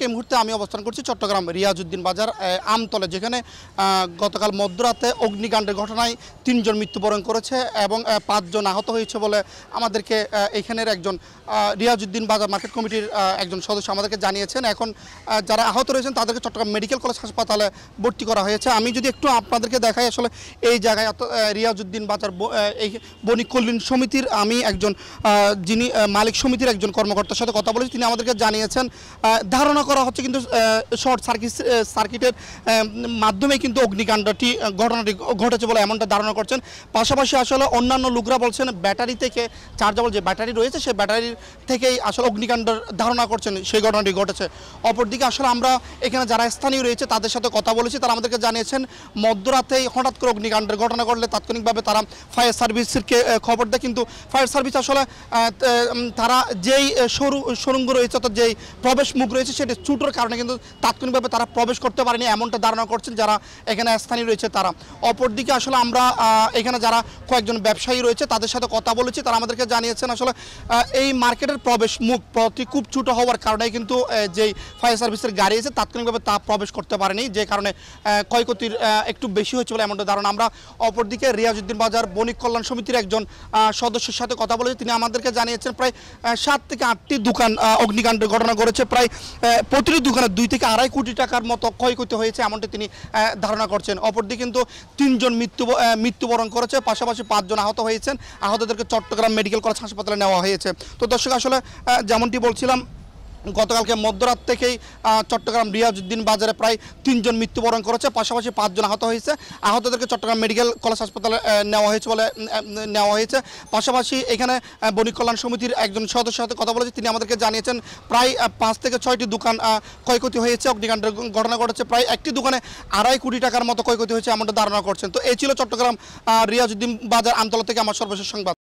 এই মুহূর্তে আমি অবস্থান করছি চট্টগ্রাম রিয়াজউদ্দিন বাজার আমতলে, যেখানে গতকাল মধ্যরাতে অগ্নিকাণ্ডের ঘটনায় ৩ জন মৃত্যুবরণ করেছে এবং ৫ জন আহত হয়েছে বলে আমাদেরকে এখানের একজন রিয়াজউদ্দিন বাজার মার্কেট কমিটির একজন সদস্য আমাদেরকে জানিয়েছেন। এখন যারা আহত রয়েছেন তাদেরকে চট্টগ্রাম মেডিকেল কলেজ হাসপাতালে ভর্তি করা হয়েছে। আমি যদি একটু আপনাদেরকে দেখাই, আসলে এই জায়গায় রিয়াজউদ্দিন বাজার এই বণিক কল্যাণ সমিতির আমি একজন যিনি মালিক সমিতির একজন কর্মকর্তার সাথে কথা বলেছি। তিনি আমাদেরকে জানিয়েছেন ধারণা করা হচ্ছে কিন্তু শর্ট সার্কিটের মাধ্যমে কিন্তু অগ্নিকাণ্ডটি ঘটনাটি ঘটেছে বলে এমনটা ধারণা করছেন। পাশাপাশি আসলে অন্যান্য লোকরা বলছেন ব্যাটারি থেকে চার্জেবল যে ব্যাটারি রয়েছে সেই ব্যাটারির থেকেই আসলে অগ্নিকাণ্ডের ধারণা করছেন সেই ঘটনাটি ঘটেছে। অপরদিকে আসলে আমরা এখানে যারা স্থানীয় রয়েছে তাদের সাথে কথা বলেছি, তারা আমাদেরকে জানিয়েছেন মধ্যরাতেই হঠাৎ করে অগ্নিকাণ্ডের ঘটনা ঘটলে তাৎক্ষণিকভাবে তারা ফায়ার সার্ভিসকে খবর দেয়, কিন্তু ফায়ার সার্ভিস আসলে তারা যেই সুড়ঙ্গ রয়েছে অর্থাৎ যেই প্রবেশ মুখ রয়েছে সেটা ছোটোর কারণে কিন্তু তাৎক্ষণিকভাবে তারা প্রবেশ করতে পারেনি এমনটা ধারণা করছেন যারা এখানে স্থানীয় রয়েছে তারা। অপরদিকে আসলে আমরা এখানে যারা কয়েকজন ব্যবসায়ী রয়েছে তাদের সাথে কথা বলেছি, তারা আমাদেরকে জানিয়েছেন আসলে এই মার্কেটের প্রবেশ মুখ প্রতি খুব ছোটো হওয়ার কারণে কিন্তু যেই ফায়ার সার্ভিসের গাড়ি আছে তাৎক্ষণিকভাবে তা প্রবেশ করতে পারেনি, যে কারণে ক্ষয়ক্ষতির একটু বেশি হয়েছে বলে এমনটা ধারণা। আমরা অপরদিকে রিয়াজউদ্দিন বাজার বণিক কল্যাণ সমিতির একজন সদস্যের সাথে কথা বলেছি, তিনি আমাদেরকে জানিয়েছেন প্রায় 7 থেকে 8টি দোকান অগ্নিকাণ্ডের ঘটনা ঘটেছে, প্রায় প্রতিটি দোকানে 2 থেকে আড়াই কোটি টাকার মতো ক্ষয়ক্ষতি হয়েছে এমনটি তিনি ধারণা করছেন। অপরদিকে কিন্তু 3 জন মৃত্যুবরণ করেছে, পাশাপাশি 5 জন আহত হয়েছেন। আহতদেরকে চট্টগ্রাম মেডিকেল কলেজ হাসপাতালে নেওয়া হয়েছে। তো দর্শক, আসলে যেমনটি বলছিলাম গতকালকে মধ্যরাত থেকেই চট্টগ্রাম রিয়াজউদ্দিন বাজারে প্রায় 3 জন মৃত্যুবরণ করেছে, পাশাপাশি 5 জন আহত হয়েছে। আহতদেরকে চট্টগ্রাম মেডিকেল কলেজ হাসপাতালে নেওয়া হয়েছে। পাশাপাশি এখানে বণিক কল্যাণ সমিতির একজন সদস্যের সাথে কথা বলেছে, তিনি আমাদেরকে জানিয়েছেন প্রায় 5 থেকে 6টি দোকান ক্ষয়ক্ষতি হয়েছে, অগ্নিকাণ্ডের ঘটনা ঘটেছে, প্রায় একটি দোকানে আড়াই কোটি টাকার মতো ক্ষয়ক্ষতি হয়েছে এমনটা ধারণা করছেন। তো এই ছিল চট্টগ্রাম রিয়াজউদ্দিন বাজার আমতলা থেকে আমার সর্বশেষ সংবাদ।